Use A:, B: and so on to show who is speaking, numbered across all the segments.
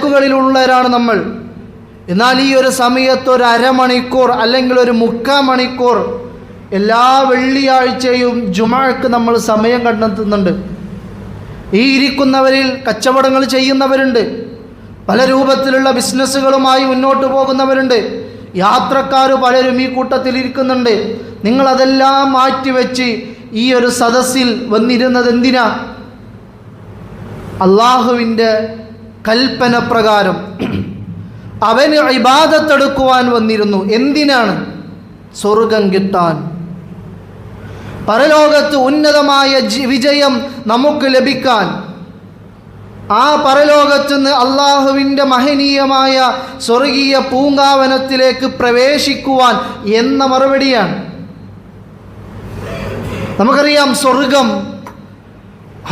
A: തിരക്കുകളിലുള്ളവരാണ് നമ്മൾ. എന്നാൽ ഈ ഒരു സമയത്ത് ഒരു അരമണിക്കൂർ അല്ലെങ്കിൽ ഒരു 3/4 മണിക്കൂർ എല്ലാ വെള്ളിയാഴ്ചയും ജുമുഅക്ക് നമ്മൾ സമയം കണ്ടെത്തുന്നുണ്ട്. ഈ ഇരിക്കുന്നവരിൽ കച്ചവടങ്ങൾ ചെയ്യുന്നവരുണ്ട്, പല രൂപത്തിലുള്ള ബിസിനസ്സുകളുമായി മുന്നോട്ട് പോകുന്നവരുണ്ട്, യാത്രക്കാർ പലരും ഈ കൂട്ടത്തിൽ ഇരിക്കുന്നുണ്ട്. നിങ്ങളതെല്ലാം മാറ്റിവെച്ച് ഈ ഒരു സദസ്സിൽ വന്നിരുന്നത് എന്തിനാ? അള്ളാഹുവിൻ്റെ കൽപ്പന പ്രകാരം അവന് ഇബാദത്തെടുക്കുവാൻ വന്നിരുന്നു. എന്തിനാണ്? സ്വർഗം കിട്ടാൻ, പരലോകത്ത് ഉന്നതമായ വിജയം നമുക്ക് ലഭിക്കാൻ, ആ പരലോകത്ത് നിന്ന് അള്ളാഹുവിൻ്റെ മഹനീയമായ സ്വർഗീയ പൂങ്കാവനത്തിലേക്ക് പ്രവേശിക്കുവാൻ എന്ന മറുപടിയാണ്. നമുക്കറിയാം, സ്വർഗം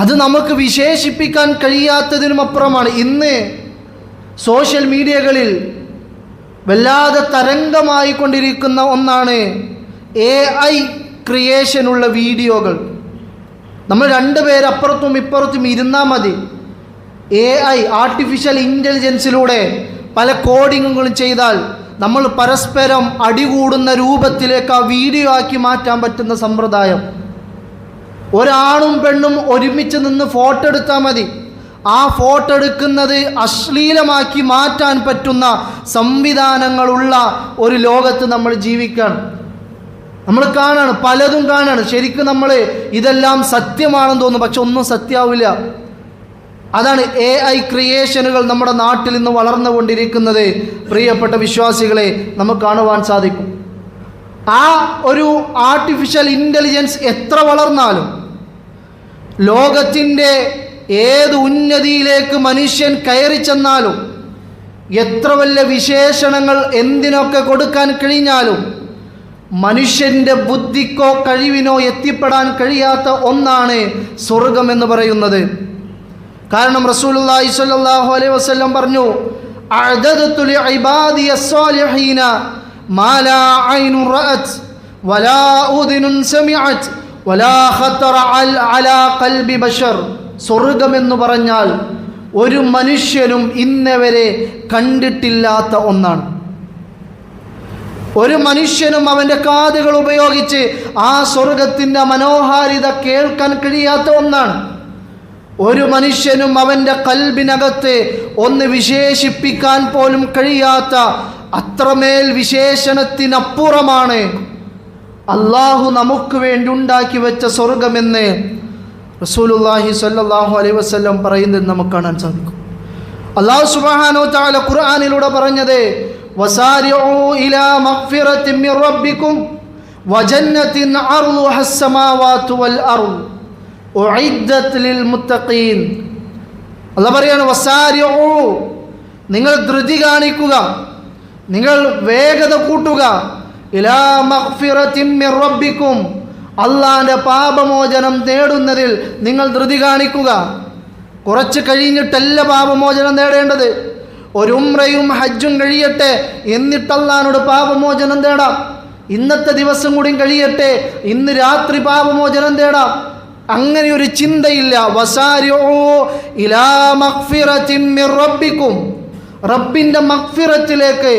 A: അത് നമുക്ക് വിശേഷിപ്പിക്കാൻ കഴിയാത്തതിനുമപ്പുറമാണ്. ഇന്ന് സോഷ്യൽ മീഡിയകളിൽ വല്ലാതെ തരംഗമായി കൊണ്ടിരിക്കുന്ന ഒന്നാണ് AI ക്രിയേഷനുള്ള വീഡിയോകൾ. നമ്മൾ 2 പേര് അപ്പുറത്തും ഇപ്പുറത്തും ഇരുന്നാൽ മതി, AI ആർട്ടിഫിഷ്യൽ ഇൻ്റലിജൻസിലൂടെ പല കോഡിങ്ങുകളും ചെയ്താൽ നമ്മൾ പരസ്പരം അടികൂടുന്ന രൂപത്തിലേക്ക് ആ വീഡിയോ ആക്കി മാറ്റാൻ പറ്റുന്ന സമ്പ്രദായം. ഒരാണും പെണ്ണും ഒരുമിച്ച് നിന്ന് ഫോട്ടോ എടുത്താൽ മതി, ആ ഫോട്ടോ എടുക്കുന്നത് അശ്ലീലമാക്കി മാറ്റാൻ പറ്റുന്ന സംവിധാനങ്ങളുള്ള ഒരു ലോകത്ത് നമ്മൾ ജീവിക്കുകയാണ്. നമ്മൾ കാണാണ്, പലതും കാണാണ്. ശരിക്കും നമ്മൾ ഇതെല്ലാം സത്യമാണെന്ന് തോന്നും, പക്ഷെ ഒന്നും സത്യമാവില്ല. അതാണ് AI ക്രിയേഷനുകൾ നമ്മുടെ നാട്ടിൽ നിന്ന് വളർന്നുകൊണ്ടിരിക്കുന്നത്. പ്രിയപ്പെട്ട വിശ്വാസികളെ, നമുക്ക് കാണുവാൻ സാധിക്കും. ആ ഒരു ആർട്ടിഫിഷ്യൽ ഇൻ്റലിജൻസ് എത്ര വളർന്നാലും, ലോകത്തിൻ്റെ ഏത് ഉന്നതിയിലേക്ക് മനുഷ്യൻ കയറി ചെന്നാലും, എത്ര വലിയ വിശേഷണങ്ങൾ എന്തിനൊക്കെ കൊടുക്കാൻ കഴിഞ്ഞാലും, മനുഷ്യൻ്റെ ബുദ്ധിക്കോ കഴിവിനോ എത്തിപ്പെടാൻ കഴിയാത്ത ഒന്നാണ് സ്വർഗം എന്ന് പറയുന്നത്. കാരണം റസൂലുള്ളാഹി സ്വല്ലല്ലാഹു അലൈഹി വസല്ലം പറഞ്ഞു, അഅദദതു ലിഇബാദിയ സ്സാലിഹീന മാ ലാ ഐനുൻ റഅത് വലാ ഉദുനുൻ സമിഅത് വലാ ഖതറ അലാ ഖൽബി ബശർ. സ്വർഗം എന്ന് പറഞ്ഞാൽ ഒരു മനുഷ്യനും ഇന്നവരെ കണ്ടിട്ടില്ലാത്ത ഒന്നാണ്. ഒരു മനുഷ്യനും അവൻ്റെ കാതുകൾ ഉപയോഗിച്ച് ആ സ്വർഗത്തിൻ്റെ മനോഹാരിത കേൾക്കാൻ കഴിയാത്ത ഒന്നാണ്. ഒരു മനുഷ്യനും അവൻ്റെ കൽബിനകത്ത് ഒന്ന് വിശേഷിപ്പിക്കാൻ പോലും കഴിയാത്ത അത്രമേൽ വിശേഷണത്തിനപ്പുറമാണ് അള്ളാഹു നമുക്ക് വേണ്ടി ഉണ്ടാക്കി വെച്ച സ്വർഗമെന്ന് റസൂലുള്ളാഹി സ്വല്ലല്ലാഹു അലൈഹി വസല്ലം പറയുന്നത് നമുക്ക് കാണാൻ സാധിക്കും. അല്ലാഹു സുബ്ഹാനഹു വ തആല ഖുർആനിലൂടെ പറഞ്ഞത്, വസാരിഉ ഇലാ മഗ്ഫിറത്തിൻ മിർ റബ്ബിക്കും വജന്നത്തിൻ അർളുഹസ് സമാവാതു വൽ അർള് ഉഇദ്ദത് ലിൽ മുത്തഖീൻ. അല്ലാഹു പറയാണ്, വസാരിഉ, നിങ്ങൾ ധൃതി കാണിക്കുക, നിങ്ങൾ വേഗത കൂട്ടുക, ഇലാ മഗ്ഫിറത്തിൻ മിർ റബ്ബിക്കും, അള്ളാന്റെ പാപമോചനം നേടുന്നതിൽ നിങ്ങൾ ധൃതി കാണിക്കുക. കുറച്ച് കഴിഞ്ഞിട്ടല്ല പാപമോചനം നേടേണ്ടത്. ഒരു ഉംറയും ഹജ്ജും കഴിയട്ടെ, എന്നിട്ട് അള്ളാനോട് പാപമോചനം തേടാം. ഇന്നത്തെ ദിവസം കൂടി കഴിയട്ടെ, ഇന്ന് രാത്രി പാപമോചനം തേടാം. അങ്ങനെ ഒരു ചിന്തയില്ല. വസാരിഉ ഇലാ മഗ്ഫിറത്തിൻ മിർ റബ്ബിക്കും, റബ്ബിൻ്റെ മഗ്ഫിറത്തിലേക്ക്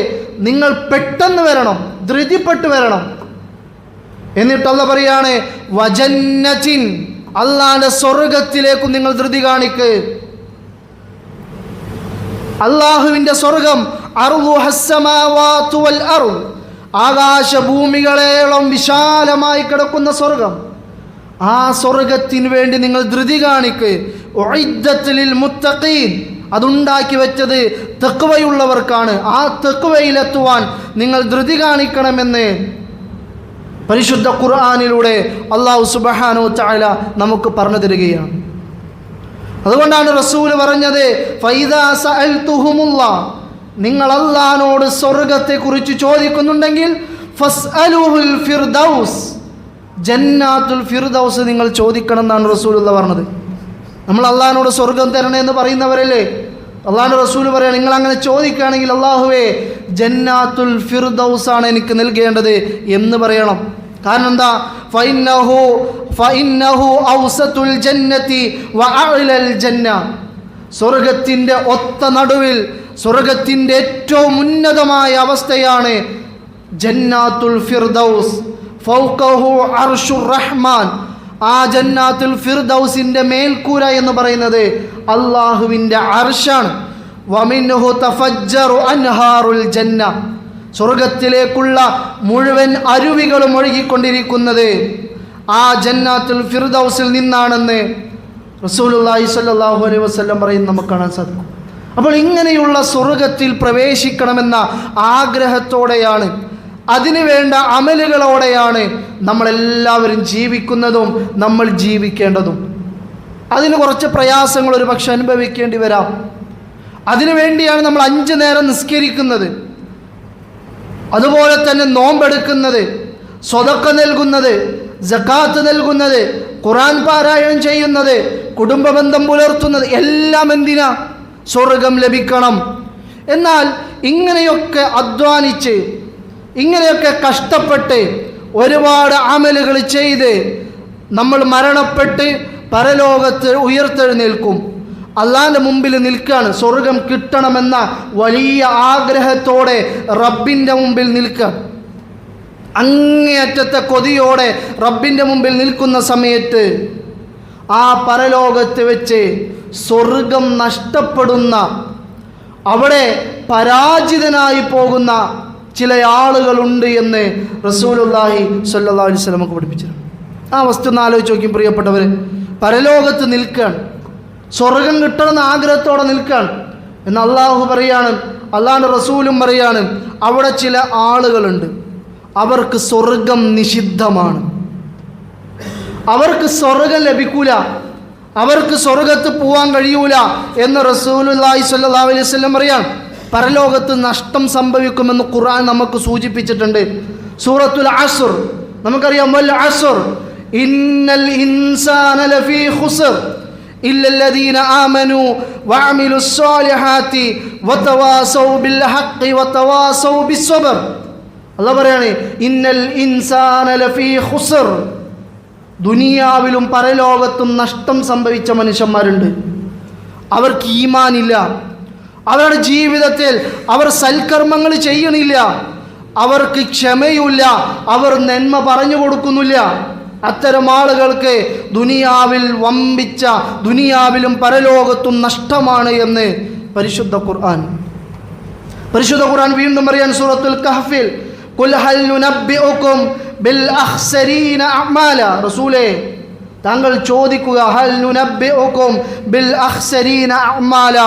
A: നിങ്ങൾ പെട്ടെന്ന് വരണം, ധൃതിപ്പെട്ട് വരണം. എന്നിട്ട് അല്ലാഹു പറയാണ്, വജന്നത്തിൻ, അള്ളാന്റെ സ്വർഗത്തിലേക്കും നിങ്ങൾ ധൃതി കാണിക്ക്. അള്ളാഹുവിൻ്റെ സ്വർഗം അർളുഹസ് സമാവാതു വൽ അർള്, ആകാശഭൂമികളോളം വിശാലമായി കിടക്കുന്ന സ്വർഗം. ആ സ്വർഗത്തിന് വേണ്ടി നിങ്ങൾ ധൃതി കാണിക്ക്. ഉഇദ്ദത് ലിൽ മുത്തഖീൻ, അതുണ്ടാക്കി വെച്ചത് തഖ്വയുള്ളവർക്കാണ്. ആ തഖ്വയിലെത്തുവാൻ നിങ്ങൾ ധൃതി കാണിക്കണമെന്ന് പരിശുദ്ധ ഖുർആനിലൂടെ അല്ലാഹു സുബ്ഹാനഹു വ തആല നമുക്ക് പറഞ്ഞു തരികയാണ്. അതുകൊണ്ടാണ് റസൂൽ പറഞ്ഞത്, ഫൈദാ സഅൽതുഹുമുല്ലാ, നിങ്ങൾ അല്ലാഹുവോട് സ്വർഗ്ഗത്തെക്കുറിച്ച് ചോദിക്കുന്നുണ്ടെങ്കിൽ ഫസ്അലുഹുൽ ഫിർദൗസ്, ജന്നാത്തുൽ ഫിർദൗസ് നിങ്ങൾ ചോദിക്കണം എന്നാണ് റസൂലുള്ള പറഞ്ഞത്. നമ്മൾ അല്ലാഹുവോട് സ്വർഗം തരണേ എന്ന് പറയുന്നവരല്ലേ? അള്ളാഹുവിൻ്റെ റസൂൽ പറയാം, നിങ്ങൾ അങ്ങനെ ചോദിക്കുകയാണെങ്കിൽ അല്ലാഹുവേ ജന്നാത്തുൽ ഫിർദൗസ് ആണ് എനിക്ക് നൽകേണ്ടത് എന്ന് പറയണം. കാരണം എന്താ? ഫഇന്നഹു ഔസതുൽ ജന്നതി വഅഅലൽ ജന്ന, സ്വർഗത്തിൻ്റെ ഒത്ത നടുവിൽ സ്വർഗത്തിൻ്റെ ഏറ്റവും ഉന്നതമായ അവസ്ഥയാണ് ജന്നാത്തുൽ ഫിർദൗസ്, ഫൗഖഹു അർശുർ റഹ്മാൻ. ആ ജന്നാത്തുൽ ഫിർദൗസിൻ്റെ മേൽക്കൂര എന്ന് പറയുന്നത് അള്ളാഹുവിൻ്റെ അർശാണ്. വമിൻഹു തഫജ്ജറു അൻഹാറുൽ ജന്ന, സ്വർഗത്തിലേക്കുള്ള മുഴുവൻ അരുവികളും ഒഴുകിക്കൊണ്ടിരിക്കുന്നത് ആ ജന്നാത്തുൽ ഫിർദൗസിൽ നിന്നാണെന്ന് റസൂലുള്ളാഹി സ്വല്ലല്ലാഹു അലൈഹി വസല്ലം പറയുന്നത് നമുക്ക് കാണാൻ സാധിക്കും. അപ്പോൾ ഇങ്ങനെയുള്ള സ്വർഗത്തിൽ പ്രവേശിക്കണമെന്ന ആഗ്രഹത്തോടെയാണ്, അതിനുവേണ്ട അമലുകളോടെയാണ് നമ്മളെല്ലാവരും ജീവിക്കുന്നതും നമ്മൾ ജീവിക്കേണ്ടതും. അതിന് കുറച്ച് പ്രയാസങ്ങൾ ഒരു പക്ഷെ അനുഭവിക്കേണ്ടി വരാം. അതിനുവേണ്ടിയാണ് നമ്മൾ 5 നേരം നിസ്കരിക്കുന്നത്, അതുപോലെ തന്നെ നോമ്പെടുക്കുന്നത്, സ്വതക്ക നൽകുന്നത്, സകാത്ത് നൽകുന്നത്, ഖുർആൻ പാരായണം ചെയ്യുന്നത്, കുടുംബബന്ധം പുലർത്തുന്നത്, എല്ലാം എന്തിനാ? സ്വർഗം ലഭിക്കണം. എന്നാൽ ഇങ്ങനെയൊക്കെ അധ്വാനിച്ച്, ഇങ്ങനെയൊക്കെ കഷ്ടപ്പെട്ട് ഒരുപാട് അമലുകൾ ചെയ്ത് നമ്മൾ മരണപ്പെട്ട് പരലോകത്ത് ഉയർത്തെഴുന്നേൽക്കും, അള്ളാഹിൻ്റെ മുമ്പിൽ നിൽക്കുകയാണ്. സ്വർഗം കിട്ടണമെന്ന വലിയ ആഗ്രഹത്തോടെ റബ്ബിൻ്റെ മുമ്പിൽ നിൽക്കുക, അങ്ങേയറ്റത്തെ കൊതിയോടെ റബ്ബിൻ്റെ മുമ്പിൽ നിൽക്കുന്ന സമയത്ത് ആ പരലോകത്ത് വെച്ച് സ്വർഗം നഷ്ടപ്പെടുന്ന, അവിടെ പരാജിതനായി പോകുന്ന ചില ആളുകളുണ്ട് എന്ന് റസൂലുള്ളാഹി സ്വല്ലല്ലാഹു അലൈഹി വസല്ലം നമുക്ക് പഠിപ്പിച്ചിട്ടുണ്ട്. ആ വസ്തു ഒന്ന് ആലോചിച്ച് നോക്കും പ്രിയപ്പെട്ടവർ. പരലോകത്ത് നിൽക്കുകയാണ്, സ്വർഗം കിട്ടണമെന്ന ആഗ്രഹത്തോടെ നിൽക്കുകയാണ് എന്ന് അള്ളാഹു പറയാണ്, അള്ളാഹുവിൻ്റെ റസൂലും പറയാണ്, അവിടെ ചില ആളുകളുണ്ട്, അവർക്ക് സ്വർഗം നിഷിദ്ധമാണ്, അവർക്ക് സ്വർഗം ലഭിക്കൂല, അവർക്ക് സ്വർഗത്ത് പോകാൻ കഴിയൂല എന്ന് റസൂലുള്ളാഹി സ്വല്ലല്ലാഹു അലൈഹി വസല്ലം പറയാണ്. പരലോകത്ത് നഷ്ടം സംഭവിക്കുമെന്ന് ഖുർആൻ നമുക്ക് സൂചിപ്പിച്ചിട്ടുണ്ട്. സൂറത്തുൽ അസ്ർ നമുക്കറിയാം, വൽ അസ്ർ ഇന്നൽ ഇൻസാന ലഫീ ഖുസ്ർ ഇല്ലല്ലദീന ആമനൂ വഅമിലുസ് സ്വാലിഹാത്തി വതവാസൗ ബിൽ ഹഖ് വതവാസൗ ബിസ്സബ്ർ. അല്ലാഹു പറയാണ്, ഇന്നൽ ഇൻസാന ലഫീ ഖുസ്ർ, ദുനിയാവിലും പരലോകത്തും നഷ്ടം സംഭവിച്ച മനുഷ്യന്മാരുണ്ട്. അവർക്ക് ഈമാനില്ല, അവരുടെ ജീവിതത്തിൽ അവർ സൽക്കർമ്മങ്ങൾ ചെയ്യണില്ല, അവർക്ക് ക്ഷമയില്ല, അവർ നന്മ പറഞ്ഞു കൊടുക്കുന്നില്ല. അത്തരം ആളുകൾക്ക് ദുനിയാവിൽ വമ്പിച്ച, ദുനിയാവിലും പരലോകത്തും നഷ്ടമാണ് എന്ന് പരിശുദ്ധ ഖുർആൻ. പരിശുദ്ധ ഖുർആൻ വീണ്ടും പറയാൻ സൂറത്തുൽ കഹ്ഫിൽ, ഖുൽ ഹൽ നുനബ്ബിഉകും ബിൽ അഖ്സരീന അഅമാല. റസൂലേ, താങ്കൾ ചോദിക്കുക, ഹൽ നുനബ്ബിഉകും ബിൽ അഖ്സരീന അഅമാല,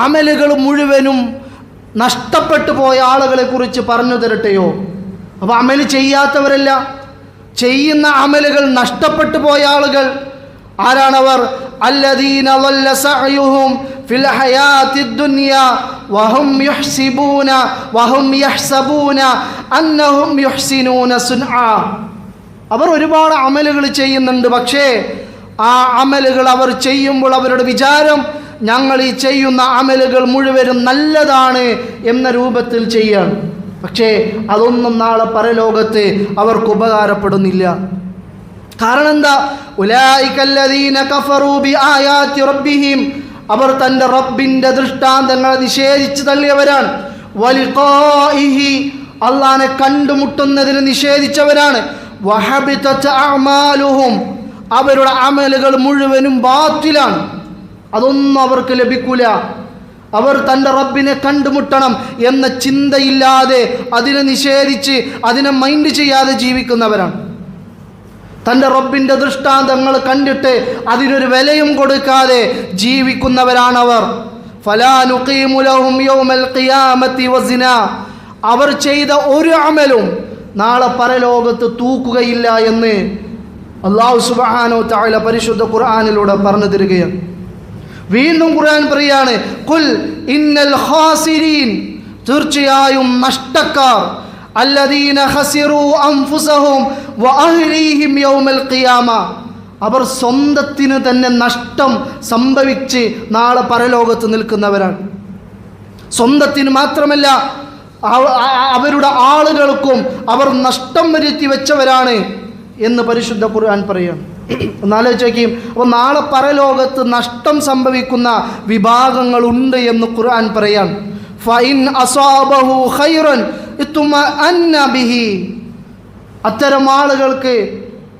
A: അമലുകൾ മുഴുവനും നഷ്ടപ്പെട്ടു പോയ ആളുകളെ കുറിച്ച് പറഞ്ഞു തരട്ടെയോ? അപ്പോൾ അമല് ചെയ്യാത്തവരല്ല, ചെയ്യുന്ന അമലുകൾ നഷ്ടപ്പെട്ടു പോയ ആളുകൾ ആരാണവർ? അല്ലദീന ളല്ല സഅയുഹും ഫിൽ ഹയാത്തിദ് ദുനിയ വഹും യഹ്സിബൂന വഹും യഹ്സബൂന അന്നഹും യുഹ്സിനൂന സുൻആ. അവർ ഒരുപാട് അമലുകൾ ചെയ്യുന്നുണ്ട്, പക്ഷേ ആ അമലുകൾ അവർ ചെയ്യുമ്പോൾ അവരുടെ വിചാരം, ഞങ്ങൾ ഈ ചെയ്യുന്ന അമലുകൾ മുഴുവനും നല്ലതാണ് എന്ന രൂപത്തിൽ ചെയ്യാണ്. പക്ഷേ അതൊന്നും നാളെ പരലോകത്ത് അവർക്ക് ഉപകാരപ്പെടുന്നില്ല. കാരണം എന്താ? ഉലൈകല്ലദീന കഫറൂ ബിആയാതി റബ്ബിഹിം, അവർ തൻ്റെ റബ്ബിൻ്റെ ദൃഷ്ടാന്തങ്ങളെ നിഷേധിച്ച് തള്ളിയവരാണ്. വലിഖാഇഹി, അള്ളാഹനെ കണ്ടുമുട്ടുന്നതിന് നിഷേധിച്ചവരാണ്. വഹബിതത് അഅമാലുഹും, അവരുടെ അമലുകൾ മുഴുവനും ബാത്തിലാണ്, അതൊന്നും അവർക്ക് ലഭിക്കൂല. അവർ തൻ്റെ റബ്ബിനെ കണ്ടുമുട്ടണം എന്ന ചിന്തയില്ലാതെ, അതിനെ നിഷേധിച്ച് അതിനെ മൈൻഡ് ചെയ്യാതെ ജീവിക്കുന്നവരാണ്. തൻ്റെ റബ്ബിൻ്റെ ദൃഷ്ടാന്തങ്ങൾ കണ്ടിട്ട് അതിനൊരു വിലയും കൊടുക്കാതെ ജീവിക്കുന്നവരാണവർ. ഫലാ നുഖീമു ലഹും യൗമൽ ഖിയാമത്തി വസിന, അവർ ചെയ്ത ഒരു അമലും നാളെ പരലോകത്ത് തൂക്കുകയില്ല എന്ന് അല്ലാഹു സുബ്ഹാനഹു വ തആല പരിശുദ്ധ ഖുർആനിലൂടെ പറഞ്ഞു തരികയാണ്. വീണ്ടും ഖുർആൻ പറയാണ്, ഖുൽ ഇന്നൽ ഖാസിരീൻ, തീർച്ചയായും നഷ്ടക്കാർ, അല്ലദീന ഖസിറൂ അൻഫുസഹും വഅഹ്ലീഹിം യൗമൽ ഖിയാമ, അവർ സ്വന്തത്തിന് തന്നെ നഷ്ടം സംഭവിച്ച് നാളെ പരലോകത്ത് നിൽക്കുന്നവരാണ്. സ്വന്തത്തിന് മാത്രമല്ല, അവരുടെ ആളുകൾക്കും അവർ നഷ്ടം വരുത്തി വെച്ചവരാണ് എന്ന് പരിശുദ്ധ ഖുർആൻ പറയാണ്. ഒന്നാലോചിച്ച് നോക്കിയും. അപ്പോൾ നാളെ പരലോകത്ത് നഷ്ടം സംഭവിക്കുന്ന വിഭാഗങ്ങളുണ്ട് എന്ന് ഖുർആൻ പറയാൻ. ഫഇൻ അസാബഹു ഖൈറൻ ഇത്മഅന്ന ബിഹി. അത്തരം ആളുകൾക്ക്,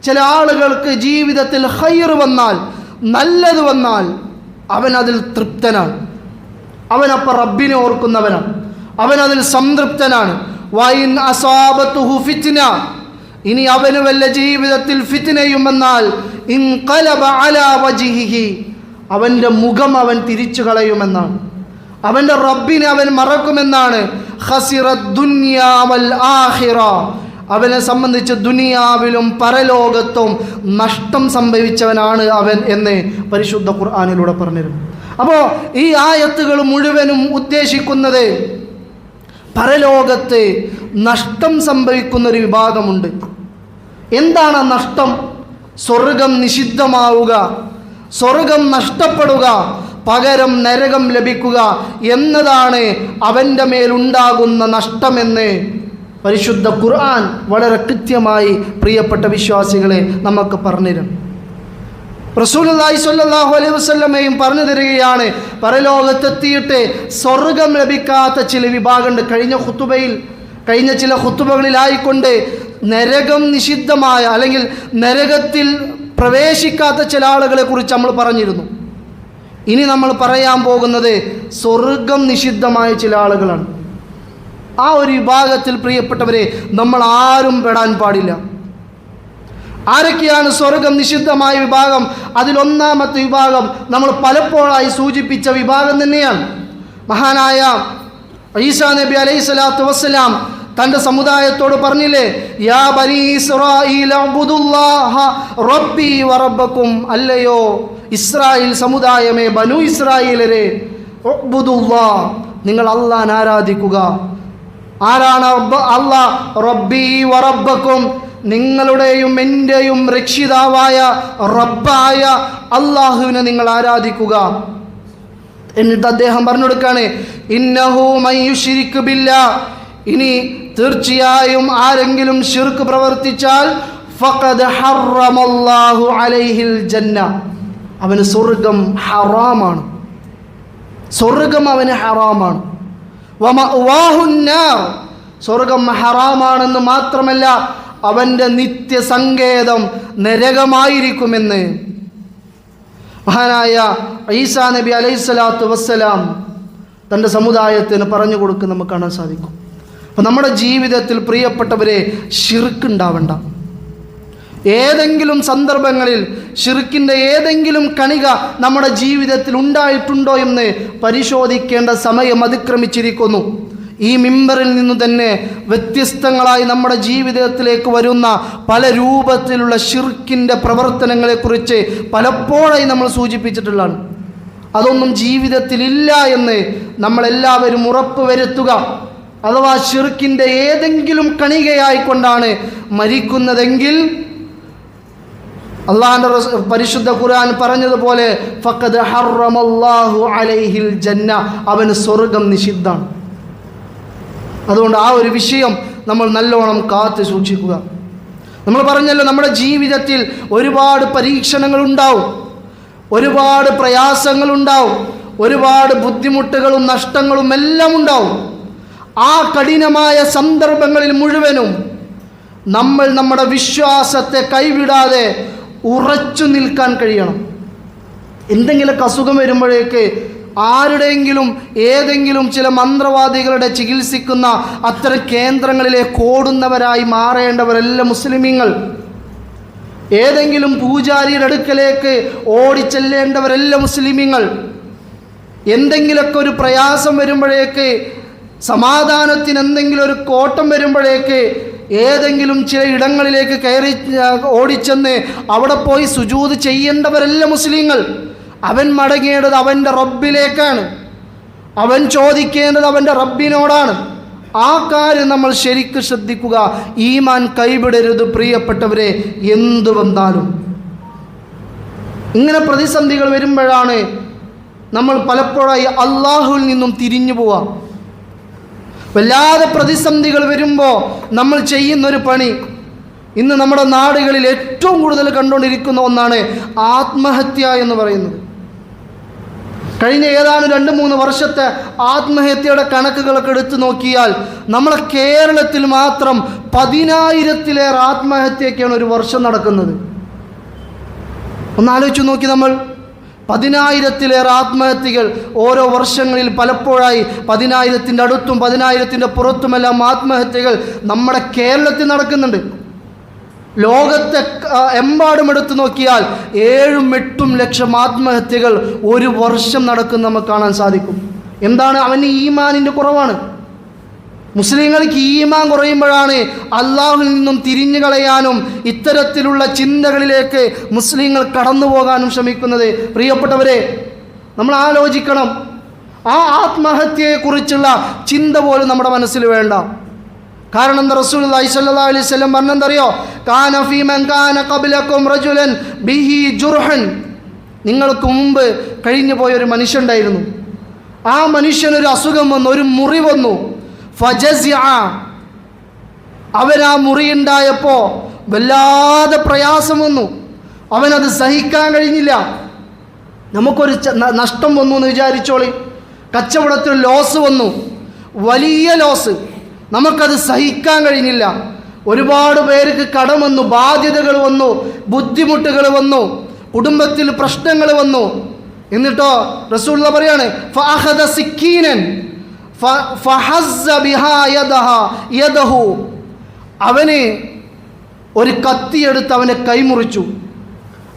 A: ചില ആളുകൾക്ക് ജീവിതത്തിൽ ഖൈർ വന്നാൽ, നല്ലത് വന്നാൽ അവൻ അതിൽ തൃപ്തനാണ്, അവനപ്പോൾ റബ്ബിനെ ഓർക്കുന്നവനാണ്, അവൻ അതിൽ സംതൃപ്തനാണ്. വൈൻ അസാബത്തുഹു ഫിത്ന, ഇനി അവന് വല്ല ജീവിതത്തിൽ ഫിത്നയും വന്നാൽ ഇൻഖലബ അലാ വജ്ഹിഹി, അവൻ്റെ മുഖം അവൻ തിരിച്ചു കളയുമെന്നാണ്, അവൻ്റെ റബ്ബിനെ അവൻ മറക്കുമെന്നാണ്. ഖസിറദ് ദുനിയാ വൽ ആഖിറ, അവനെ സംബന്ധിച്ച് ദുനിയാവിലും പരലോകത്തും നഷ്ടം സംഭവിച്ചവനാണ് അവൻ എന്ന് പരിശുദ്ധ ഖുർആനിലൂടെ പറഞ്ഞിരുന്നു. അപ്പോൾ ഈ ആയത്തുകൾ മുഴുവനും ഉദ്ദേശിക്കുന്നത് പരലോകത്ത് നഷ്ടം സംഭവിക്കുന്നൊരു വിഭാഗമുണ്ട്. എന്താണ് നഷ്ടം? സ്വർഗം നിഷിദ്ധമാവുക, സ്വർഗം നഷ്ടപ്പെടുക, പകരം നരകം ലഭിക്കുക എന്നതാണ് അവൻ്റെ മേലുണ്ടാകുന്ന നഷ്ടമെന്ന് പരിശുദ്ധ ഖുർആൻ വളരെ കൃത്യമായി പ്രിയപ്പെട്ട വിശ്വാസികളെ നമുക്ക് പറഞ്ഞിരുന്നു. റസൂലുള്ളാഹി സ്വല്ലല്ലാഹു അലൈഹി വസല്ലമയും പറഞ്ഞു തരികയാണ്, പരലോകത്തെത്തിയിട്ട് സ്വർഗം ലഭിക്കാത്ത ചില വിഭാഗമുണ്ട്. കഴിഞ്ഞ ചില ഖുതുബകളിലായിക്കൊണ്ട് നരകം നിഷിദ്ധമായ അല്ലെങ്കിൽ നരകത്തിൽ പ്രവേശിക്കാത്ത ചില ആളുകളെ കുറിച്ച് നമ്മൾ പറഞ്ഞിരുന്നു. ഇനി നമ്മൾ പറയാൻ പോകുന്നത് സ്വർഗം നിഷിദ്ധമായ ചില ആളുകളാണ്. ആ ഒരു വിഭാഗത്തിൽ പ്രിയപ്പെട്ടവരെ നമ്മൾ ആരും പെടാൻ പാടില്ല. ആരൊക്കെയാണ് സ്വർഗം നിഷിദ്ധമായ വിഭാഗം? അതിലൊന്നാമത്തെ വിഭാഗം നമ്മൾ പലപ്പോഴായി സൂചിപ്പിച്ച വിഭാഗം തന്നെയാണ്. മഹാനായ ഈസാ നബി അലൈഹി സ്വലാത്തു വസ്സലാം തൻ്റെ സമുദായത്തോട് പറഞ്ഞില്ലേ, യാ ബനി ഇസ്രായീൽ അബ്ദുല്ലാഹ റബ്ബി വറബ്ബക്കും, അല്ലയോ ഇസ്രായേൽ സമുദായമേ, ബനു ഇസ്രായേലരെ, ഉബ്ദുല്ലാഹ്, നിങ്ങൾ അല്ലാഹനെ ആരാധിക്കുക. ആരാണ് അല്ലാഹ്? റബ്ബി വറബ്ബക്കും, നിങ്ങളുടെയും എൻ്റെയും രക്ഷിതാവായ റബ്ബായ അള്ളാഹുവിനെ നിങ്ങൾ ആരാധിക്കുക. എന്നിട്ട് അദ്ദേഹം പറഞ്ഞു കൊടുക്കാണ്, ഇന്നഹു മൻ യുശ്രിക് ബില്ലാഹ്, ഇനി തീർച്ചയായും ആരെങ്കിലും ശിർക്ക് പ്രവർത്തിച്ചാൽ ഫഖദ് ഹറമല്ലാഹു അലൈഹിൽ ജന്ന, അവന് സ്വർഗം ഹറാമാണ്, സ്വർഗം അവന് ഹറാമാണ്. വമഅവാഹുൻ നാർ, സ്വർഗം ഹറാമാണെന്ന് മാത്രമല്ല അവൻ്റെ നിത്യസങ്കേതം നരകമായിരിക്കുമെന്ന് മഹാനായ ഈസാ നബി അലൈഹിസ്സലാത്തു വസ്സലാം തൻ്റെ സമുദായത്തിന് പറഞ്ഞു കൊടുക്കുന്ന നമുക്ക് കാണാൻ സാധിക്കും. അപ്പം നമ്മുടെ ജീവിതത്തിൽ പ്രിയപ്പെട്ടവരെ ശിർക്ക് ഉണ്ടാവണ്ട. ഏതെങ്കിലും സന്ദർഭങ്ങളിൽ ശിർക്കിൻ്റെ ഏതെങ്കിലും കണിക നമ്മുടെ ജീവിതത്തിൽ ഉണ്ടായിട്ടുണ്ടോ എന്ന് പരിശോധിക്കേണ്ട സമയം അതിക്രമിച്ചിരിക്കുന്നു. ഈ മിമ്പറിൽ നിന്നു തന്നെ വ്യത്യസ്തങ്ങളായി നമ്മുടെ ജീവിതത്തിലേക്ക് വരുന്ന പല രൂപത്തിലുള്ള ശിർക്കിൻ്റെ പ്രവർത്തനങ്ങളെക്കുറിച്ച് പലപ്പോഴായി നമ്മൾ സൂചിപ്പിച്ചിട്ടുള്ളതാണ്. അതൊന്നും ജീവിതത്തിലില്ല എന്ന് നമ്മളെല്ലാവരും ഉറപ്പ് വരുത്തുക. അഥവാ ശിർക്കിൻ്റെ ഏതെങ്കിലും കണികയായിക്കൊണ്ടാണ് മരിക്കുന്നതെങ്കിൽ അള്ളാഹുവിൻ്റെ പരിശുദ്ധ ഖുർആൻ പറഞ്ഞതുപോലെ ഫഖദ് ഹറമല്ലാഹു അലൈഹിൽ ജന്ന, അവന് സ്വർഗം നിഷിദ്ധമാണ്. അതുകൊണ്ട് ആ ഒരു വിഷയം നമ്മൾ നല്ലോണം കാത്തു സൂക്ഷിക്കുക. നമ്മൾ പറഞ്ഞല്ലോ, നമ്മുടെ ജീവിതത്തിൽ ഒരുപാട് പരീക്ഷണങ്ങളുണ്ടാവും, ഒരുപാട് പ്രയാസങ്ങളുണ്ടാവും, ഒരുപാട് ബുദ്ധിമുട്ടുകളും നഷ്ടങ്ങളും എല്ലാം ഉണ്ടാവും. ആ കഠിനമായ സന്ദർഭങ്ങളിൽ മുഴുവനും നമ്മൾ നമ്മുടെ വിശ്വാസത്തെ കൈവിടാതെ ഉറച്ചു നിൽക്കാൻ കഴിയണം. എന്തെങ്കിലുമൊക്കെ അസുഖം വരുമ്പോഴേക്ക് ആരുടെയെങ്കിലും ഏതെങ്കിലും ചില മന്ത്രവാദികളുടെ ചികിത്സിക്കുന്ന അത്തരം കേന്ദ്രങ്ങളിലേക്ക് ഓടുന്നവരായി മാറേണ്ടവരല്ല മുസ്ലിമീങ്ങൾ. ഏതെങ്കിലും പൂജാരിയുടെ അടുക്കലേക്ക് ഓടിച്ചെല്ലേണ്ടവരല്ല മുസ്ലിമീങ്ങൾ. എന്തെങ്കിലുമൊക്കെ ഒരു പ്രയാസം വരുമ്പോഴേക്ക്, സമാധാനത്തിന് എന്തെങ്കിലും ഒരു കോട്ടം വരുമ്പോഴേക്ക് ഏതെങ്കിലും ചില ഇടങ്ങളിലേക്ക് കയറി ഓടിച്ചെന്ന് അവിടെ പോയി സുജൂദ് ചെയ്യേണ്ടവരല്ല മുസ്ലിങ്ങൾ. അവൻ മടങ്ങേണ്ടത് അവൻ്റെ റബ്ബിലേക്കാണ്, അവൻ ചോദിക്കേണ്ടത് അവൻ്റെ റബ്ബിനോടാണ്. ആ കാര്യം നമ്മൾ ശരിക്ക് ശ്രദ്ധിക്കുക. ഈമാൻ കൈവിടരുത് പ്രിയപ്പെട്ടവരെ. എന്തു വന്നാലും ഇങ്ങനെ പ്രതിസന്ധികൾ വരുമ്പോഴാണ് നമ്മൾ പലപ്പോഴായി അള്ളാഹുവിൽ നിന്നും തിരിഞ്ഞു പോവാം. വല്ലാതെ പ്രതിസന്ധികൾ വരുമ്പോൾ നമ്മൾ ചെയ്യുന്നൊരു പണി, ഇന്ന് നമ്മുടെ നാടുകളിൽ ഏറ്റവും കൂടുതൽ കണ്ടുകൊണ്ടിരിക്കുന്ന ഒന്നാണ് ആത്മഹത്യ എന്ന് പറയുന്നത്. കഴിഞ്ഞ ഏതാനും 2-3 വർഷത്തെ ആത്മഹത്യയുടെ കണക്കുകളൊക്കെ എടുത്തു നോക്കിയാൽ നമ്മളെ കേരളത്തിൽ മാത്രം 10,000-ലേറെ ആത്മഹത്യയൊക്കെയാണ് ഒരു വർഷം നടക്കുന്നത്. ഒന്നാലോചിച്ച് നോക്കി, നമ്മൾ 10,000-ലേറെ ആത്മഹത്യകൾ ഓരോ വർഷങ്ങളിൽ പലപ്പോഴായി 10,000-ൻ്റെ അടുത്തും 10,000-ൻ്റെ പുറത്തുമെല്ലാം ആത്മഹത്യകൾ നമ്മുടെ കേരളത്തിൽ നടക്കുന്നുണ്ട്. ലോകത്തെ എമ്പാടും എടുത്തു നോക്കിയാൽ 7-8 ലക്ഷം ആത്മഹത്യകൾ ഒരു വർഷം നടക്കുന്ന നമുക്ക് കാണാൻ സാധിക്കും. എന്താണ്? അവന് ഈമാനിൻ്റെ കുറവാണ്. മുസ്ലിങ്ങൾക്ക് ഈമാൻ കുറയുമ്പോഴാണ് അള്ളാഹുവിൽ നിന്നും തിരിഞ്ഞു കളയാനും ഇത്തരത്തിലുള്ള ചിന്തകളിലേക്ക് മുസ്ലിങ്ങൾ കടന്നു പോകാനും ശ്രമിക്കുന്നത്. പ്രിയപ്പെട്ടവരെ, നമ്മൾ ആലോചിക്കണം. ആ ആത്മഹത്യയെക്കുറിച്ചുള്ള ചിന്ത പോലും നമ്മുടെ മനസ്സിൽ വേണ്ട. കാരണം എന്താ? റസൂലുള്ളാഹി സ്വല്ലല്ലാഹു അലൈഹി വസല്ലം പറഞ്ഞെന്തറിയോ? കാന ഫീ മൻ കാന ഖബ്ലകും റജുലൻ ബിഹി ജുർഹൻ. നിങ്ങൾക്ക് മുമ്പ് കഴിഞ്ഞു പോയൊരു മനുഷ്യനുണ്ടായിരുന്നു. ആ മനുഷ്യനൊരു അസുഖം വന്നു, ഒരു മുറി വന്നു. ഫജസിഅ, അവൻ ആ മുറി ഉണ്ടായപ്പോൾ വല്ലാതെ പ്രയാസം വന്നു. അവനത് സഹിക്കാൻ കഴിഞ്ഞില്ല. നമുക്കൊരു നഷ്ടം വന്നു എന്ന് വിചാരിച്ചോളി. കച്ചവടത്തിൽ ലോസ് വന്നു, വലിയ ലോസ്. നമുക്കത് സഹിക്കാൻ കഴിഞ്ഞില്ല. ഒരുപാട് പേർക്ക് കടം വന്നു, ബാധ്യതകൾ വന്നു, ബുദ്ധിമുട്ടുകൾ വന്നു, കുടുംബത്തിൽ പ്രശ്നങ്ങൾ വന്നു. എന്നിട്ടോ റസൂലുള്ളാഹി പറയാണ്, ഫഅഖദ സിക്കീനൻ ഫഹസ്സ ബിഹാ യദഹു. അവന് ഒരു കത്തിയെടുത്ത് അവനെ കൈമുറിച്ചു.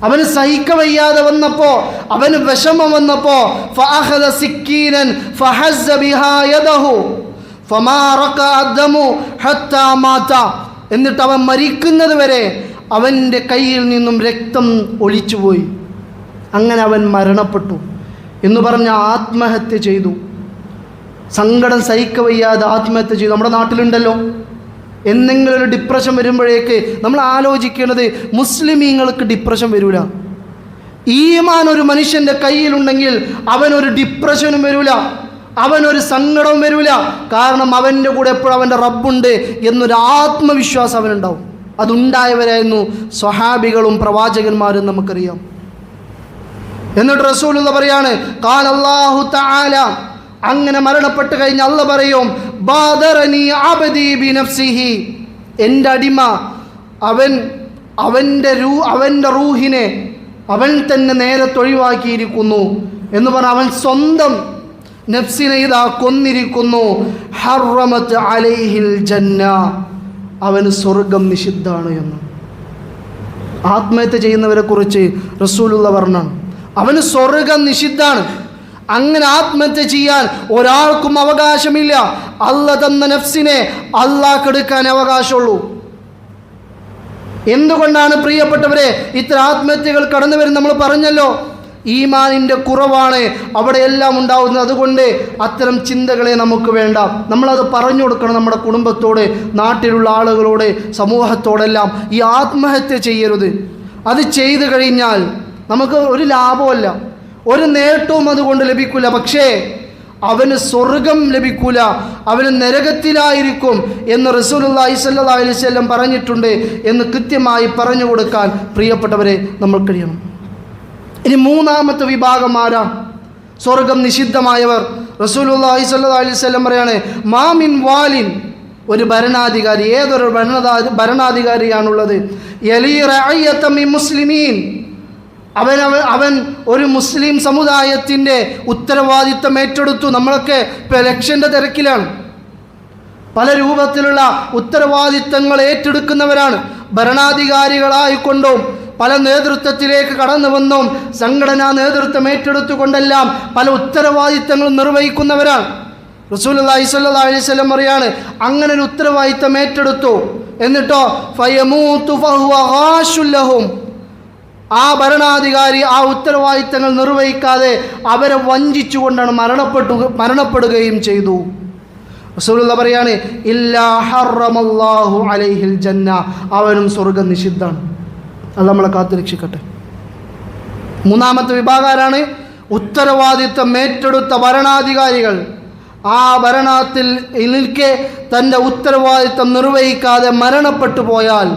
A: അവന് സഹിക്ക വയ്യാതെ വന്നപ്പോൾ, അവന് വിഷമം വന്നപ്പോൾ ഫഅഖദ സിക്കീനൻ ഫഹസ്സ ബിഹാ യദഹു ഫമാ റഖഅ അദ്ദമു ഹത്താ മാത. എന്നിട്ട് അവൻ മരിക്കുന്നത് വരെ അവൻ്റെ കയ്യിൽ നിന്നും രക്തം ഒലിച്ചുപോയി. അങ്ങനെ അവൻ മരണപ്പെട്ടു എന്ന് പറഞ്ഞ് ആത്മഹത്യ ചെയ്തു. സങ്കടം സഹിക്ക വയ്യാതെ ആത്മഹത്യ ചെയ്തു. നമ്മുടെ നാട്ടിലുണ്ടല്ലോ. എന്തെങ്കിലും ഒരു ഡിപ്രഷൻ വരുമ്പോഴേക്ക് നമ്മൾ ആലോചിക്കുന്നത് മുസ്ലിമീങ്ങൾക്ക് ഡിപ്രഷൻ വരില്ല. ഈമാൻ ഒരു മനുഷ്യൻ്റെ കയ്യിലുണ്ടെങ്കിൽ അവനൊരു ഡിപ്രഷനും വരില്ല, അവനൊരു സങ്കടവും വരില്ല. കാരണം അവൻ്റെ കൂടെ എപ്പോഴും അവൻ്റെ റബ്ബുണ്ട് എന്നൊരു ആത്മവിശ്വാസം അവനുണ്ടാവും. അതുണ്ടായവരായിരുന്നു സ്വഹാബികളും പ്രവാചകന്മാരും നമുക്കറിയാം. എന്നിട്ട് റസൂലുള്ളാഹി പറയാണ്, ഖാല അല്ലാഹു തആല, അങ്ങനെ മരണപ്പെട്ട് കഴിഞ്ഞ് അല്ലാഹ് പറയും, ബാദറനി അബ്ദി ബിനഫ്സിഹി, എൻ്റെ അടിമ അവൻ്റെ റൂഹിനെ അവൻ തന്നെ നേരത്തെ ഒഴിവാക്കിയിരിക്കുന്നു എന്ന് പറഞ്ഞാൽ അവൻ സ്വന്തം നഫ്സിനെ ഇതാ കൊന്നിരിക്കുന്നു. ഹറമത്ത് അലൈഹിൽ ജന്ന, അവന് സ്വർഗം നിഷിദ്ധാണ് എന്ന്. ആത്മഹത്യ ചെയ്യുന്നവരെ കുറിച്ച് റസൂലുള്ളാഹി പറഞ്ഞാണ്, അവന് സ്വർഗം നിഷിദ്ധാണ്. അങ്ങനെ ആത്മഹത്യ ചെയ്യാൻ ഒരാൾക്കും അവകാശമില്ല. അല്ലാഹ് തന്ന നഫ്സിനെ അല്ലാഹ്ക്ക് എടുക്കാൻ അവകാശമുള്ളൂ. എന്തുകൊണ്ടാണ് പ്രിയപ്പെട്ടവരെ ഇത്തരം ആത്മഹത്യകൾ കടന്നു വരും? നമ്മൾ പറഞ്ഞല്ലോ, ഈമാനിൻ്റെ കുറവാണ് അവിടെയെല്ലാം ഉണ്ടാവുന്നത്. അതുകൊണ്ട് അത്തരം ചിന്തകളെ നമുക്ക് വേണ്ട. നമ്മളത് പറഞ്ഞു കൊടുക്കണം നമ്മുടെ കുടുംബത്തോട്, നാട്ടിലുള്ള ആളുകളോട്, സമൂഹത്തോടെല്ലാം. ഈ ആത്മഹത്യ ചെയ്യരുത്. അത് ചെയ്തു കഴിഞ്ഞാൽ നമുക്ക് ഒരു ലാഭമല്ല, ഒരു നേട്ടവും അതുകൊണ്ട് ലഭിക്കില്ല. പക്ഷേ അവന് സ്വർഗം ലഭിക്കില്ല, അവന് നരകത്തിലായിരിക്കും എന്ന് റസൂലുള്ളാഹി സ്വല്ലല്ലാഹു അലൈഹി വസല്ലം പറഞ്ഞിട്ടുണ്ട് എന്ന് കൃത്യമായി പറഞ്ഞു കൊടുക്കാൻ പ്രിയപ്പെട്ടവരെ നമ്മൾ കഴിയണം. ഇനി മൂന്നാമത്തെ വിഭാഗം ആരാ? സ്വർഗം നിഷിദ്ധമായവർ. റസൂലുള്ളാഹി സ്വല്ലല്ലാഹു അലൈഹി വസല്ലം പറയാണ്, മാമിൻ വാലിൻ, ഒരു ഭരണാധികാരി, ഏതൊരു ഭരണാധികാരിയാണുള്ളത്, യലി റഅയ്യത മിൻ മുസ്ലിമീൻ, അവൻ ഒരു മുസ്ലിം സമുദായത്തിൻ്റെ ഉത്തരവാദിത്തം ഏറ്റെടുത്തു. നമ്മളൊക്കെ ഇപ്പോൾ ഇലക്ഷൻ്റെ തിരക്കിലാണ്. പല രൂപത്തിലുള്ള ഉത്തരവാദിത്തങ്ങൾ ഏറ്റെടുക്കുന്നവരാണ്. ഭരണാധികാരികളായിക്കൊണ്ടും പല നേതൃത്വത്തിലേക്ക് കടന്നു വന്നും സംഘടനാ നേതൃത്വം ഏറ്റെടുത്തുകൊണ്ടെല്ലാം പല ഉത്തരവാദിത്തങ്ങളും നിർവഹിക്കുന്നവരാണ്. റസൂലുള്ളാഹി സ്വല്ലല്ലാഹു അലൈഹി വസല്ലം പറയാണ്, അങ്ങനെ ഒരു ഉത്തരവാദിത്തം ഏറ്റെടുത്തു. എന്നിട്ടോ ഫയമൂതു ഫഹുവ ഗാശുൽ ലഹും, ആ ഭരണാധികാരി ആ ഉത്തരവാദിത്തങ്ങൾ നിർവഹിക്കാതെ അവരെ വഞ്ചിച്ചുകൊണ്ടാണ് മരണപ്പെടുകയും ചെയ്തു. റസൂലുള്ളാഹി പറയാണ്, ഇല്ലാ ഹറമല്ലാഹു അലൈഹിൽ ജന്ന, അവനും സ്വർഗ്ഗം നിഷിദ്ധാണ്. അത് നമ്മളെ കാത്തുരക്ഷിക്കട്ടെ. മൂന്നാമത്തെ വിഭാഗക്കാരാണ് ഉത്തരവാദിത്തം ഏറ്റെടുത്ത ഭരണാധികാരികൾ. ആ ഭരണത്തിൽ നിൽക്കെ തൻ്റെ ഉത്തരവാദിത്തം നിർവഹിക്കാതെ മരണപ്പെട്ടു പോയാൽ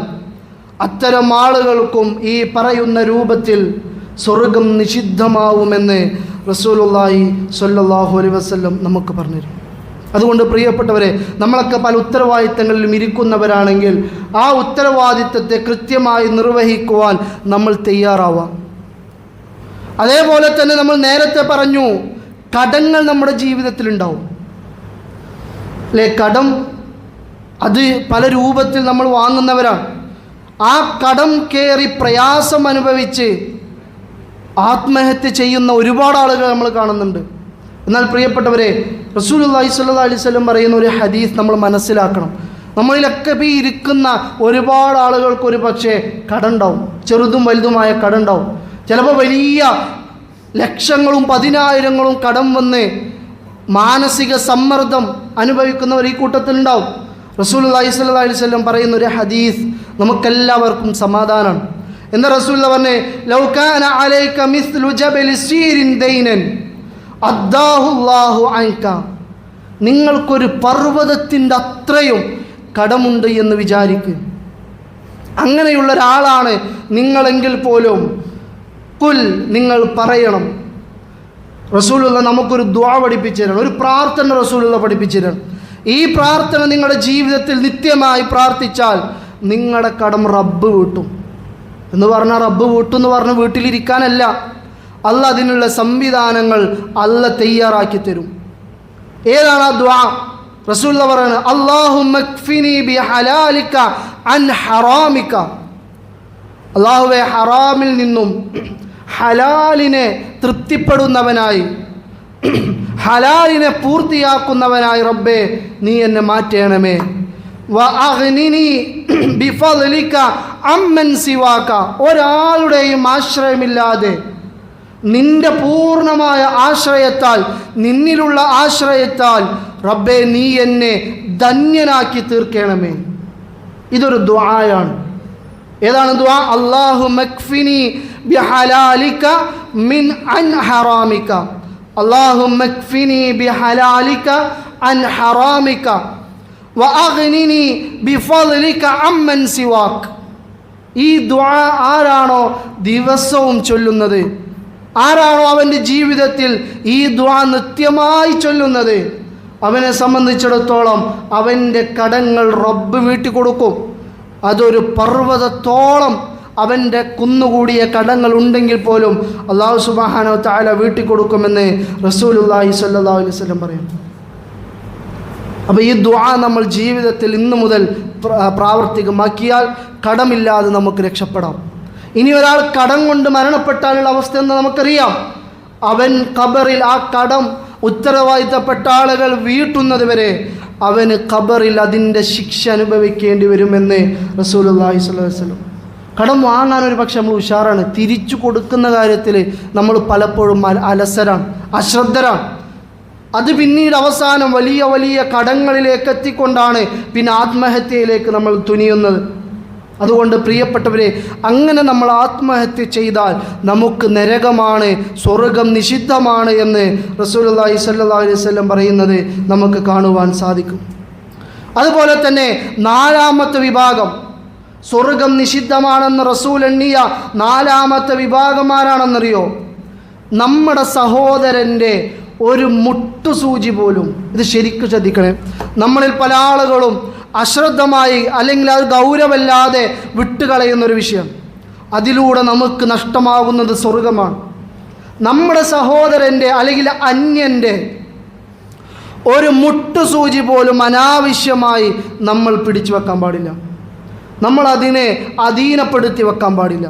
A: അത്തരം ആളുകൾക്കും ഈ പറയുന്ന രൂപത്തിൽ സ്വർഗം നിഷിദ്ധമാവുമെന്ന് റസൂലുള്ളാഹി സ്വല്ലല്ലാഹു അലൈഹി വസല്ലം നമുക്ക് പറഞ്ഞിരുന്നു. അതുകൊണ്ട് പ്രിയപ്പെട്ടവരെ, നമ്മളൊക്കെ പല ഉത്തരവാദിത്തങ്ങളിലും ഇരിക്കുന്നവരാണെങ്കിൽ ആ ഉത്തരവാദിത്തത്തെ കൃത്യമായി നിർവഹിക്കുവാൻ നമ്മൾ തയ്യാറാവാം. അതേപോലെ തന്നെ നമ്മൾ നേരത്തെ പറഞ്ഞു, കടങ്ങൾ നമ്മുടെ ജീവിതത്തിലുണ്ടാവും അല്ലേ? കടം അത് പല രൂപത്തിൽ നമ്മൾ വാങ്ങുന്നവരാണ്. ആ കടം കയറി പ്രയാസം അനുഭവിച്ച് ആത്മഹത്യ ചെയ്യുന്ന ഒരുപാട് ആളുകൾ നമ്മൾ കാണുന്നുണ്ട്. എന്നാൽ പ്രിയപ്പെട്ടവരെ, റസൂലുള്ളാഹി സ്വല്ലല്ലാഹു അലൈഹി വസല്ലം പറയുന്ന ഒരു ഹദീസ് നമ്മൾ മനസ്സിലാക്കണം. നമ്മളിലൊക്കെ ഈ ഇരിക്കുന്ന ഒരുപാട് ആളുകൾക്ക് ഒരു പക്ഷേ കടമുണ്ടാവും, ചെറുതും വലുതുമായ കടമുണ്ടാവും. ചിലപ്പോൾ വലിയ ലക്ഷങ്ങളും പതിനായിരങ്ങളും കടം വന്ന് മാനസിക സമ്മർദ്ദം അനുഭവിക്കുന്നവർ ഈ കൂട്ടത്തിലുണ്ടാവും. റസൂലുള്ളാഹി സ്വല്ലല്ലാഹു അലൈഹി വസല്ലം പറയുന്ന ഒരു ഹദീസ് നമുക്കെല്ലാവർക്കും സമാധാനമാണ്. എന്താ റസൂലുള്ളാഹി പറഞ്ഞേ? ലൗ കാന അലൈക മിസ്ലു ജബലി സീരിൻ ദൈനൻ അദ്ദാഹുല്ലാഹു അൻക. നിങ്ങൾക്കൊരു പർവ്വതത്തിൻ്റെ അത്രയും കടമുണ്ട് എന്ന് വിചാരിക്കുക. അങ്ങനെയുള്ള ഒരാളാണ് നിങ്ങളെങ്കിൽ പോലും കുൽ, നിങ്ങൾ പറയണം. റസൂലുള്ള നമുക്കൊരു ദുആ പഠിപ്പിച്ചു തരണം, ഒരു പ്രാർത്ഥന റസൂലുള്ള പഠിപ്പിച്ചു തരണം. ഈ പ്രാർത്ഥന നിങ്ങളുടെ ജീവിതത്തിൽ നിത്യമായി പ്രാർത്ഥിച്ചാൽ നിങ്ങളുടെ കടം റബ്ബ് വീട്ടും. എന്ന് പറഞ്ഞാൽ റബ്ബ് വീട്ടും എന്ന് പറഞ്ഞ് വീട്ടിലിരിക്കാനല്ല, അല്ല അതിനുള്ള സംവിധാനങ്ങൾ അല്ല തയ്യാറാക്കി തരും. ഏതാണ് ആ ദുആ? റസൂലുള്ള പറയുന്നത്, അല്ലാഹുമ്മ ക്ഫിനി ബിഹലാലിക അൻ ഹറാമിക. അല്ലാഹുവേ, ഹറാമിൽ നിന്നും ഹലാലിനെ തൃപ്തിപ്പെടുന്നവനായി, ഹലാലിനെ പൂർത്തിയാക്കുന്നവനായി റബ്ബേ നീ എന്നെ മാറ്റണമേ. വഅഗ്നിനി ബിഫദ്ലിക അമ്മൻ സിവാക. ഒരാളുടെയും ആശ്രയമില്ലാതെ നിന്റെ പൂർണ്ണമായ ആശ്രയത്താൽ, നിന്നിലുള്ള ആശ്രയത്താൽ റബ്ബേ നീ എന്നെ ധന്യനാക്കി തീർക്കണമേ. ഇതൊരു ദുആയാണ്. ഏതാണ് ദുആ? അല്ലാഹുമ്മ ക്ഫിനി ബിഹലാലിക മിൻ അൻ ഹറാമിക. അല്ലാഹുമ്മ ക്ഫിനി ബിഹലാലിക അൻ ഹറാമിക വഅഗ്നിനി ബിഫദ്ലിക അമ്മൻ സിവാക്. ഈ ദുആ ആരാണോ ദിവസവും ചൊല്ലുന്നത്, ആരാണോ അവൻ്റെ ജീവിതത്തിൽ ഈ ദുആ നിത്യമായി ചൊല്ലുന്നത്, അവനെ സംബന്ധിച്ചിടത്തോളം അവൻ്റെ കടങ്ങൾ റബ്ബ് വീട്ടിക്കൊടുക്കും. അതൊരു പർവ്വതത്തോളം അവൻ്റെ കുന്നുകൂടിയ കടങ്ങൾ ഉണ്ടെങ്കിൽ പോലും അല്ലാഹു സുബ്ഹാനഹു വ തആല വീട്ടിക്കൊടുക്കുമെന്ന് റസൂലുള്ളാഹി സ്വല്ലല്ലാഹു അലൈഹി വസല്ലം പറയുന്നു. അപ്പോൾ ഈ ദുആ നമ്മൾ ജീവിതത്തിൽ ഇന്നു മുതൽ പ്രാവർത്തികമാക്കിയാൽ കടമില്ലാതെ നമുക്ക് രക്ഷപ്പെടാം. ഇനി ഒരാൾ കടം കൊണ്ട് മരണപ്പെട്ടാലുള്ള അവസ്ഥ എന്ന് നമുക്കറിയാം. അവൻ ഖബറിൽ ആ കടം ഉത്തരവാദിത്തപ്പെട്ട ആളുകൾ വീട്ടുന്നത് വരെ അവന് ഖബറിൽ അതിൻ്റെ ശിക്ഷ അനുഭവിക്കേണ്ടി വരുമെന്ന് റസൂലുള്ളാഹി സ്വല്ലല്ലാഹു അലൈഹി വസല്ലം. കടം വാങ്ങാൻ ഒരു പക്ഷെ നമ്മൾ ഉഷാറാണ്, തിരിച്ചു കൊടുക്കുന്ന കാര്യത്തിൽ നമ്മൾ പലപ്പോഴും അലസരാണ്, അശ്രദ്ധരാണ്. അത് പിന്നീട് അവസാനം വലിയ വലിയ കടങ്ങളിലേക്ക് എത്തിക്കൊണ്ടാണ് പിന്നെ ആത്മഹത്യയിലേക്ക് നമ്മൾ തുനിയുന്നത്. അതുകൊണ്ട് പ്രിയപ്പെട്ടവരെ, അങ്ങനെ നമ്മൾ ആത്മഹത്യ ചെയ്താൽ നമുക്ക് നരകമാണ്, സ്വർഗം നിഷിദ്ധമാണ് എന്ന് റസൂലുള്ളാഹി സ്വല്ലല്ലാഹു അലൈഹി വസല്ലം പറയുന്നത് നമുക്ക് കാണുവാൻ സാധിക്കും. അതുപോലെ തന്നെ നാലാമത്തെ വിഭാഗം, സ്വർഗം നിഷിദ്ധമാണെന്ന് റസൂൽ എണ്ണിയ നാലാമത്തെ വിഭാഗം ആരാണെന്നറിയോ? നമ്മുടെ സഹോദരൻ്റെ ഒരു മുട്ടുസൂചി പോലും, ഇത് ശരിക്കും ശ്രദ്ധിക്കണേ, നമ്മളിൽ പല ആളുകളും അശ്രദ്ധമായി അല്ലെങ്കിൽ അത് ഗൗരവമില്ലാതെ വിട്ടുകളയുന്നൊരു വിഷയം, അതിലൂടെ നമുക്ക് നഷ്ടമാകുന്നത് സ്വർഗമാണ്. നമ്മുടെ സഹോദരൻ്റെ അല്ലെങ്കിൽ അന്യൻ്റെ ഒരു മുട്ടുസൂചി പോലും അനാവശ്യമായി നമ്മൾ പിടിച്ചു വെക്കാൻ പാടില്ല, നമ്മൾ അതിനെ അധീനപ്പെടുത്തി വെക്കാൻ പാടില്ല.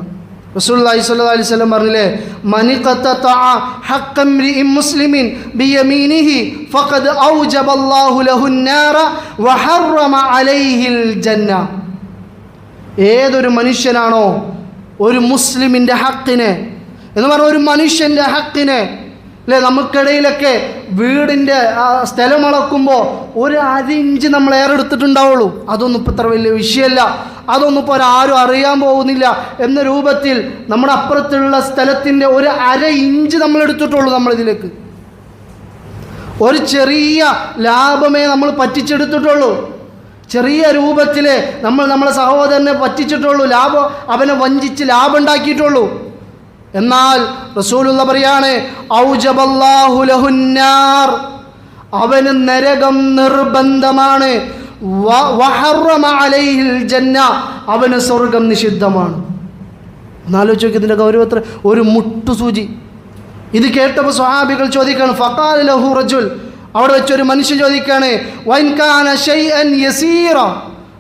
A: റസൂലുള്ളാഹി സ്വല്ലല്ലാഹു അലൈഹി വസല്ലം പറഞ്ഞില്ലേ, മൻ ഖതഅ ഹഖ്ഖൻ ഇംറിഇൻ മുസ്ലിമിൻ ബിയമീനിഹി ഫഖദ് ഔജബല്ലാഹു ലഹു നാറ വഹറമ അലൈഹിൽ ജന്ന. ഏതൊരു മനുഷ്യനാണോ ഒരു മുസ്ലിമിൻ്റെ ഹക്കിനെ എന്ന് പറഞ്ഞ ഒരു മനുഷ്യൻ്റെ ഹക്കിനെ, അല്ലേ, നമുക്കിടയിലൊക്കെ വീടിൻ്റെ സ്ഥലം അളക്കുമ്പോൾ ഒരു 1 ഇഞ്ച് നമ്മൾ ഏറെടുത്തിട്ടുണ്ടാവുള്ളൂ, അതൊന്നും ഇപ്പോൾ ഇത്ര വലിയ വിഷയമല്ല, അതൊന്നും ഇപ്പോൾ ആരും അറിയാൻ പോകുന്നില്ല എന്ന രൂപത്തിൽ നമ്മുടെ അപ്പുറത്തുള്ള സ്ഥലത്തിൻ്റെ ഒരു 1/2 ഇഞ്ച് നമ്മൾ എടുത്തിട്ടുള്ളൂ. നമ്മളിതിലേക്ക് ഒരു ചെറിയ ലാഭമേ നമ്മൾ പറ്റിച്ചെടുത്തിട്ടുള്ളൂ. ചെറിയ രൂപത്തിൽ നമ്മളെ സഹോദരനെ പറ്റിച്ചിട്ടുള്ളൂ, അവനെ വഞ്ചിച്ച് ലാഭം ഉണ്ടാക്കിയിട്ടുള്ളൂ. എന്നാൽ റസൂലുള്ള പറയാണ് ഔജബല്ലാഹു ലഹുന്നാർ, അവന് നരകം നിർബന്ധമാണ്. വഹറമ അലൈഹിൽ ജന്ന, അവന് സ്വർഗം നിഷിദ്ധമാണ്. എന്നാലോചിച്ച് നോക്കി ഇതിൻ്റെ ഗൗരവത്തിൽ ഒരു മുട്ടുസൂചി. ഇത് കേട്ടപ്പോൾ സ്വഹാബികൾ ചോദിക്കുകയാണ്, ഫഖാല ലഹു റജുൽ, അവിടെ വെച്ചൊരു മനുഷ്യൻ ചോദിക്കുകയാണ്, വൈൻ കാന ശൈഅൻ യസീറ,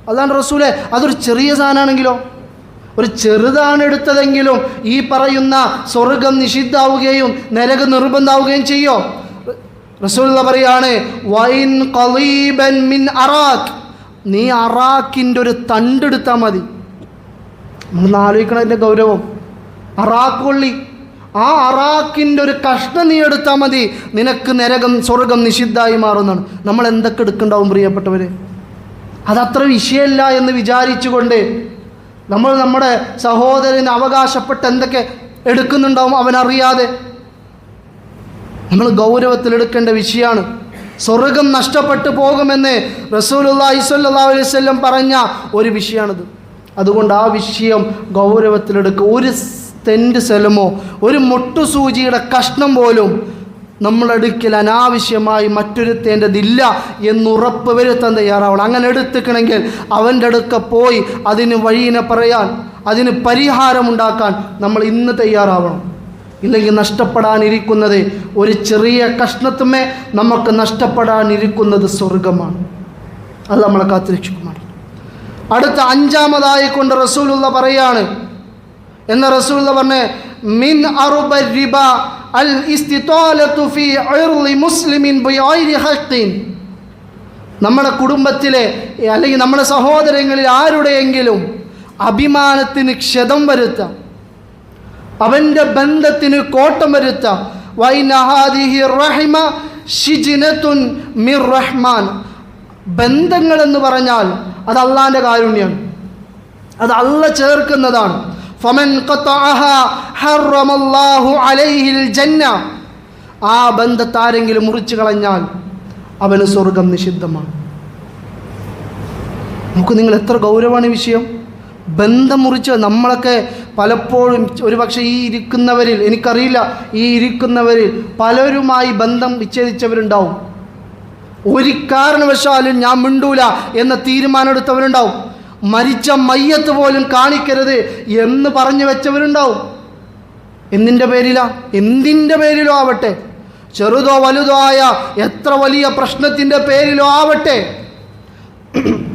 A: അല്ലാണ്ട് റസൂലേ അതൊരു ചെറിയ സാധനമാണെങ്കിലോ, ഒരു ചെറുതാണ് എടുത്തതെങ്കിലും ഈ പറയുന്ന സ്വർഗം നിഷിദ്ധാവുകയും നരകം നിർബന്ധാവുകയും ചെയ്യോ? റസൂലുള്ള പറയാണ്, വൈൻ ഖലീബൻ മിൻ അറാഖ്, നീ അറാഖിൻ്റെ ഒരു തണ്ടെടുത്താൽ മതി. നമ്മൾ ആലോചിക്കണം അതിൻ്റെ ഗൗരവം. അറാഖ് കൊള്ളി, ആ അറാഖിൻ്റെ ഒരു കഷ്ണം നീ എടുത്താൽ മതി, നിനക്ക് സ്വർഗം നിഷിദ്ധായി മാറുന്നതാണ്. നമ്മൾ എന്തൊക്കെ എടുക്കുന്നുണ്ടാവും പ്രിയപ്പെട്ടവർ? അതത്ര വിഷയമല്ല എന്ന് വിചാരിച്ചുകൊണ്ട് നമ്മൾ നമ്മുടെ സഹോദരന് അവകാശപ്പെട്ട് എന്തൊക്കെ എടുക്കുന്നുണ്ടാവും അവനറിയാതെ. നമ്മൾ ഗൗരവത്തിലെടുക്കേണ്ട വിഷയമാണ്. സ്വർഗം നഷ്ടപ്പെട്ടു പോകുമെന്ന് റസൂലുള്ളാഹി സ്വല്ലല്ലാഹു അലൈഹി വസല്ലം പറഞ്ഞ ഒരു വിഷയമാണിത്. അതുകൊണ്ട് ആ വിഷയം ഗൗരവത്തിലെടുക്കുക. ഒരു തെന്റ് സ്ഥലമോ ഒരു മുട്ടുസൂചിയുടെ കഷ്ണം പോലും നമ്മളെടുക്കൽ അനാവശ്യമായി മറ്റൊരുത്തേണ്ടതില്ല എന്നുറപ്പ് വരുത്താൻ തയ്യാറാവണം. അങ്ങനെ എടുത്തിക്കണമെങ്കിൽ അവൻ്റെ അടുക്ക പോയി അതിന് വഴീനെ പറയാൻ, അതിന് പരിഹാരമുണ്ടാക്കാൻ നമ്മൾ ഇന്ന് തയ്യാറാവണം. ഇല്ലെങ്കിൽ നഷ്ടപ്പെടാനിരിക്കുന്നത് ഒരു ചെറിയ കഷ്ണത്തുമേ നമുക്ക് നഷ്ടപ്പെടാനിരിക്കുന്നത് സ്വർഗമാണ്. അത് നമ്മളെ കാത്തിരക്ഷിക്കുമാണ്. അടുത്ത അഞ്ചാമതായി കൊണ്ട് റസൂലുള്ള പറയാണ്, എന്ന റസൂലുള്ള പറഞ്ഞ മിൻ അറുബ റിബ അൽ ഇസ്തിതാലതു ഫീ ഇർളി മുസ്ലിമിൻ ബിഗൈരി ഹഖ്ഖിൻ, നമ്മുടെ കുടുംബത്തിലെ അല്ലെങ്കിൽ നമ്മുടെ സഹോദരങ്ങളിൽ ആരുടെയെങ്കിലും അഭിമാനത്തിന് ക്ഷതം വരുത്താം, അവൻ്റെ ബന്ധത്തിന് കോട്ടം വരുത്താം. വൈന ഹാദിഹി റഹിമ ശിജ്നതുൻ മിർ റഹ്മാൻ, ബന്ധങ്ങൾ എന്ന് പറഞ്ഞാൽ അത് അള്ളാൻ്റെ കാരുണ്യമാണ്, അത് അള്ള ചേർക്കുന്നതാണ്. ഫമൻ ഖതഅഹാ ഹറമല്ലാഹു അലൈഹിൽ ജന്ന, ആ ബന്ധത്താരെങ്കിലും മുറിച്ചു കളഞ്ഞാൽ അവന് സ്വർഗം നിഷിദ്ധമാണ്. നമുക്ക് നിങ്ങൾ എത്ര ഗൗരവമാണ് വിഷയം. ബന്ധം മുറിച്ച് നമ്മളൊക്കെ പലപ്പോഴും ഒരുപക്ഷെ ഈ ഇരിക്കുന്നവരിൽ, എനിക്കറിയില്ല, ഈ ഇരിക്കുന്നവരിൽ പലരുമായി ബന്ധം വിച്ഛേദിച്ചവരുണ്ടാവും. ഒരു കാരണവശാലും ഞാൻ മിണ്ടൂല എന്ന തീരുമാനം എടുത്തവരുണ്ടാവും. മരിച്ച മയ്യത്ത് പോലും കാണിക്കരുത് എന്ന് പറഞ്ഞു വെച്ചവരുണ്ടാവും. എന്തിൻ്റെ പേരിലോ ആവട്ടെ, ചെറുതോ വലുതോ ആയ എത്ര വലിയ പ്രശ്നത്തിൻ്റെ പേരിലോ ആവട്ടെ,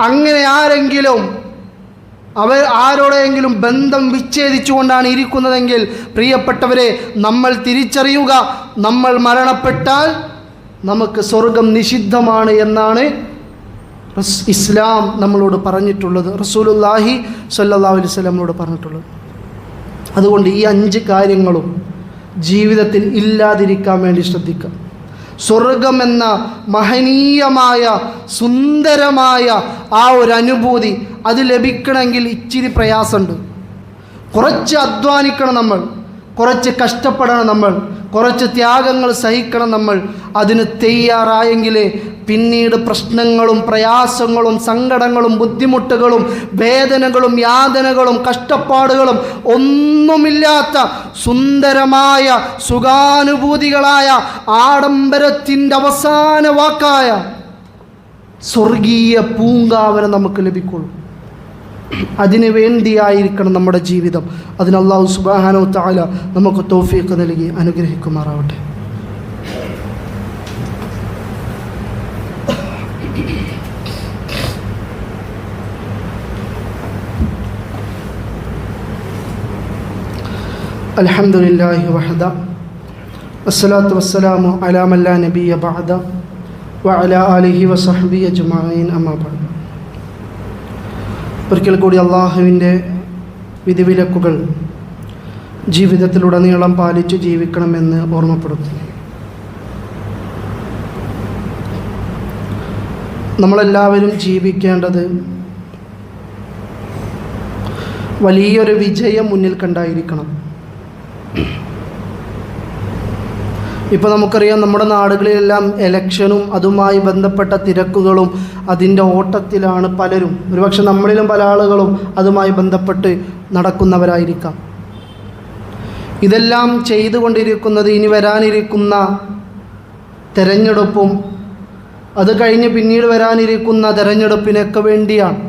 A: അങ്ങനെ ആരെങ്കിലും ആരോടെങ്കിലും ബന്ധം വിച്ഛേദിച്ചുകൊണ്ടാണ് ഇരിക്കുന്നതെങ്കിൽ പ്രിയപ്പെട്ടവരെ, നമ്മൾ തിരിച്ചറിയുക, നമ്മൾ മരണപ്പെട്ടാൽ നമുക്ക് സ്വർഗം നിഷിദ്ധമാണ് എന്നാണ് ഇസ്ലാം നമ്മളോട് പറഞ്ഞിട്ടുള്ളത്, റസൂലുള്ളാഹി സ്വല്ലല്ലാഹു അലൈഹി വസല്ലം നമ്മളോട് പറഞ്ഞിട്ടുള്ളത്. അതുകൊണ്ട് ഈ 5 കാര്യങ്ങളും ജീവിതത്തിൽ ഇല്ലാതിരിക്കാൻ വേണ്ടി ശ്രദ്ധിക്കുക. സ്വർഗം എന്ന മഹനീയമായ സുന്ദരമായ ആ ഒരു അനുഭൂതി അത് ലഭിക്കണമെങ്കിൽ ഇച്ചിരി പ്രയാസമുണ്ട്. കുറച്ച് അധ്വാനിക്കണം നമ്മൾ, കുറച്ച് കഷ്ടപ്പെടണം നമ്മൾ, കുറച്ച് ത്യാഗങ്ങൾ സഹിക്കണം നമ്മൾ. അതിന് തയ്യാറായെങ്കിലേ പിന്നീട് പ്രശ്നങ്ങളും പ്രയാസങ്ങളും സങ്കടങ്ങളും ബുദ്ധിമുട്ടുകളും വേദനകളും യാതനകളും കഷ്ടപ്പാടുകളും ഒന്നുമില്ലാത്ത സുന്ദരമായ സുഖാനുഭൂതികളായ ആഡംബരത്തിൻ്റെ അവസാന വാക്കായ സ്വർഗീയ പൂങ്കാവനം നമുക്ക് ലഭിക്കുള്ളൂ. അതിനു വേണ്ടിയായിരിക്കണം നമ്മുടെ ജീവിതം. അതിന് അല്ലാഹു സുബ്ഹാനഹു വ തആല നമുക്ക് തൗഫീഖ് നൽകി അനുഗ്രഹിക്കുമാറാവട്ടെ. അൽഹംദുലില്ലാഹി വഹദ വസ്സലാത്തു വസ്സലാമു അലാ മൻ ലാ നബിയ്യ ബഅദ വഅലാ ആലിഹി വസഹ്ബിഹി അജ്മഈൻ അമ്മാ ബഅദ്. ഒരിക്കൽ കൂടി അള്ളാഹുവിൻ്റെ വിധിവിലക്കുകൾ ജീവിതത്തിലുടനീളം പാലിച്ച് ജീവിക്കണമെന്ന് ഓർമ്മപ്പെടുത്തുന്നു. നമ്മളെല്ലാവരും ജീവിക്കേണ്ടത് വലിയൊരു വിജയം മുന്നിൽ കണ്ടായിരിക്കണം. ഇപ്പോൾ നമുക്കറിയാം നമ്മുടെ നാടുകളിലെല്ലാം ഇലക്ഷനും അതുമായി ബന്ധപ്പെട്ട തിരക്കുകളും അതിൻ്റെ ഓട്ടത്തിലാണ് പലരും. ഒരുപക്ഷെ നമ്മളിലും പല ആളുകളും അതുമായി ബന്ധപ്പെട്ട് നടക്കുന്നവരായിരിക്കാം. ഇതെല്ലാം ചെയ്തുകൊണ്ടിരിക്കുന്നത് ഇനി വരാനിരിക്കുന്ന തെരഞ്ഞെടുപ്പും അത് കഴിഞ്ഞ് പിന്നീട് വരാനിരിക്കുന്ന തെരഞ്ഞെടുപ്പിനൊക്കെ വേണ്ടിയാണ്.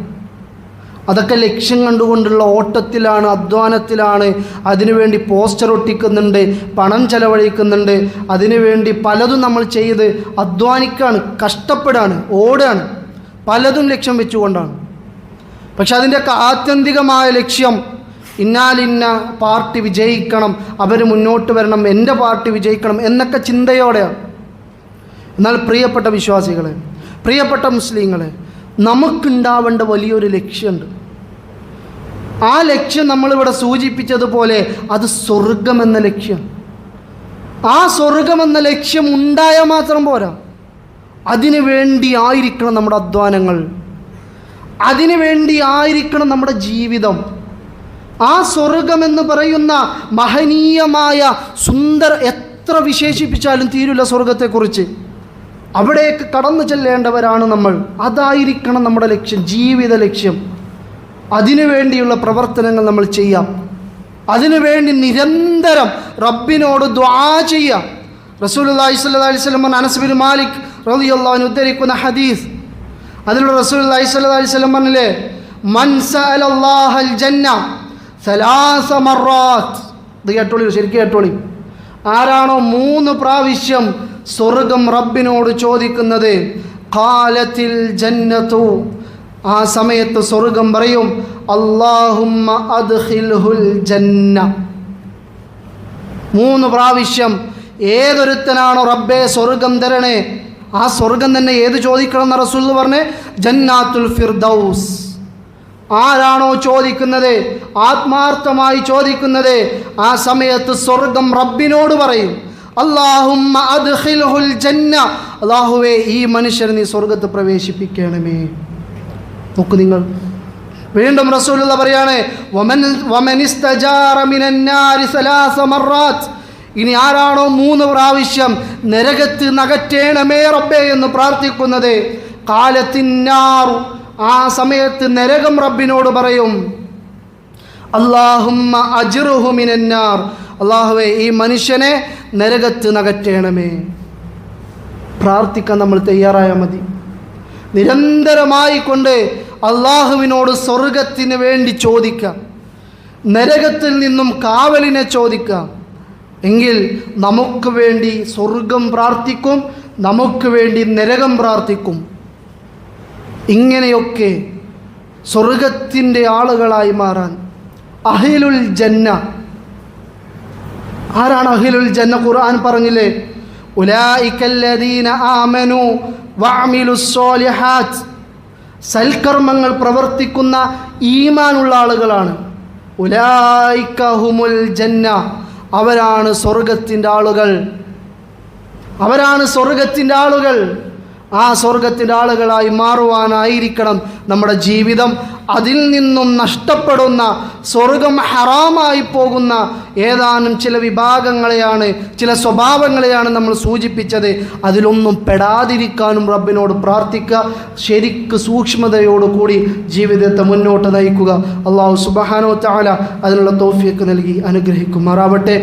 A: അതൊക്കെ ലക്ഷ്യം കണ്ടുകൊണ്ടുള്ള ഓട്ടത്തിലാണ്, അധ്വാനത്തിലാണ്. അതിനുവേണ്ടി പോസ്റ്റർ ഒട്ടിക്കുന്നുണ്ട്, പണം ചെലവഴിക്കുന്നുണ്ട്, അതിനുവേണ്ടി പലതും നമ്മൾ ചെയ്ത് അധ്വാനിക്കുകയാണ്, കഷ്ടപ്പെടാണ്, ഓടുകയാണ്, പലതും ലക്ഷ്യം വെച്ചുകൊണ്ടാണ്. പക്ഷെ അതിൻ്റെയൊക്കെ ആത്യന്തികമായ ലക്ഷ്യം ഇന്നാലിന്ന പാർട്ടി വിജയിക്കണം, അവർ മുന്നോട്ട് വരണം, എൻ്റെ പാർട്ടി വിജയിക്കണം എന്നൊക്കെ ചിന്തയോടെയാണ്. എന്നാൽ പ്രിയപ്പെട്ട വിശ്വാസികളെ, പ്രിയപ്പെട്ട മുസ്ലിങ്ങളെ, നമുക്കുണ്ടാവേണ്ട വലിയൊരു ലക്ഷ്യമുണ്ട്. ആ ലക്ഷ്യം നമ്മളിവിടെ സൂചിപ്പിച്ചതുപോലെ അത് സ്വർഗമെന്ന ലക്ഷ്യം. ആ സ്വർഗമെന്ന ലക്ഷ്യം ഉണ്ടായാൽ മാത്രം പോരാ, അതിനു വേണ്ടി ആയിരിക്കണം നമ്മുടെ അധ്വാനങ്ങൾ, അതിനു വേണ്ടി ആയിരിക്കണം നമ്മുടെ ജീവിതം. ആ സ്വർഗമെന്ന് പറയുന്ന മഹനീയമായ എത്ര വിശേഷിപ്പിച്ചാലും തീരില്ല സ്വർഗത്തെക്കുറിച്ച്. അവിടേക്ക് കടന്നു ചെല്ലേണ്ടവരാണ് നമ്മൾ. അതായിരിക്കണം നമ്മുടെ ലക്ഷ്യം, ജീവിത ലക്ഷ്യം. അതിനുവേണ്ടിയുള്ള പ്രവർത്തനങ്ങൾ നമ്മൾ ചെയ്യാം. അതിനുവേണ്ടി നിരന്തരം റബ്ബിനോട് ദുആ ചെയ്യാം. റസൂലുള്ളാഹി സ്വല്ലല്ലാഹി അലൈഹി വസല്ലം അനസ് ബിൻ മാലിക് റളിയല്ലാഹു അൻഹു ഉദ്ധരിക്കുന്ന ഹദീസ്, അതിലുള്ള റസൂലുള്ളാഹി സ്വല്ലല്ലാഹി അലൈഹി വസല്ലം പറഞ്ഞില്ലേ, മൻ സഅലല്ലാഹൽ ജന്ന സലാസ മറാത്ത്. ഇത് കേട്ടോളി, ശരിക്കും കേട്ടോളി. ആരാണോ 3 പ്രാവശ്യം സ്വർഗം റബ്ബിനോട് ചോദിക്കുന്നത്, ഖാലത്തിൽ ജന്നത്തു, ആ സമയത്ത് സ്വർഗം പറയും, അല്ലാഹുമ്മ അദ്ഖിൽഹുൽ ജന്ന. 3 പ്രാവശ്യം ഏതൊരുത്തനാണോ റബ്ബേ സ്വർഗം തരണേ, ആ സ്വർഗം തന്നെ ഏത് ചോദിക്കണം എന്ന് റസൂൽ പറഞ്ഞേ, ജന്നാത്തുൽ ഫിർദൗസ്. ആരാണോ ചോദിക്കുന്നത്, ആത്മാർത്ഥമായി ചോദിക്കുന്നത്, ആ സമയത്ത് സ്വർഗം റബ്ബിനോട് പറയും, അല്ലാഹുമ്മ അദ്ഖിൽഹുൽ ജന്ന, അല്ലാഹുവേ ഈ മനുഷ്യനെ നീ സ്വർഗത്ത് പ്രവേശിപ്പിക്കണമേ. നോക്കൂ നിങ്ങൾ, വീണ്ടും റസൂലുള്ളാഹി പറയാണ്, വമൻ ഇസ്തജാറ മിനൻ നാരി സലാസ മറാത്ത്. ഇനി ആരാണോ 3 പ്രാവശ്യം നരകത്ത് നകറ്റേണമേ റബ്ബേ എന്ന് പ്രാർത്ഥിക്കുന്നത്, ഖാലത്തിന്നാറു, ആ സമയത്ത് നരകം റബ്ബിനോട് പറയും, അല്ലാഹുമ്മ അജ്റുഹു മിനന്നാർ, അല്ലാഹുവേ ഈ മനുഷ്യനെ നരകത്ത് നകറ്റേണമേ. പ്രാർത്ഥിക്കാൻ നമ്മൾ തയ്യാറായാൽ മതി. നിരന്തരമായി കൊണ്ട് അള്ളാഹുവിനോട് സ്വർഗത്തിന് വേണ്ടി ചോദിക്കാം, നരകത്തിൽ നിന്നും കാവലിനെ ചോദിക്കാം. എങ്കിൽ നമുക്ക് വേണ്ടി സ്വർഗം പ്രാർത്ഥിക്കും, നമുക്ക് വേണ്ടി നരകം പ്രാർത്ഥിക്കും. ഇങ്ങനെയൊക്കെ സ്വർഗത്തിൻ്റെ ആളുകളായി മാറാൻ അഹ്ലുൽ ജന്ന. ആരാണ് അഹ്ലുൽ ജന്ന? ഖുർആൻ പറഞ്ഞില്ലേ, ഉലൈകല്ലദീന ആമനു വഅമിലുസ് സ്വാലിഹാത്ത്. സൽക്കർമ്മങ്ങൾ പ്രവർത്തിക്കുന്ന ഈമാനുള്ള ആളുകളാണ്. ഉലൈക ഹുമുൽ ജന്ന, അവരാണ് സ്വർഗത്തിൻ്റെ ആളുകൾ, അവരാണ് സ്വർഗത്തിൻ്റെ ആളുകൾ. ആ സ്വർഗത്തിൻ്റെ ആളുകളായി മാറുവാനായിരിക്കണം നമ്മുടെ ജീവിതം. അതിൽ നിന്നും നഷ്ടപ്പെടുന്ന, സ്വർഗം ഹറാമായി പോകുന്ന ഏതാനും ചില വിഭാഗങ്ങളെയാണ്, ചില സ്വഭാവങ്ങളെയാണ് നമ്മൾ സൂചിപ്പിച്ചത്. അതിലൊന്നും പെടാതിരിക്കാനും റബ്ബിനോട് പ്രാർത്ഥിക്കുക. ശരിക്ക് സൂക്ഷ്മതയോടുകൂടി ജീവിതത്തെ മുന്നോട്ട് നയിക്കുക. അല്ലാഹു സുബ്ഹാനഹു വ തആല അതിനുള്ള തൗഫീഖ് നൽകി അനുഗ്രഹിക്കുമാറാവട്ടെ.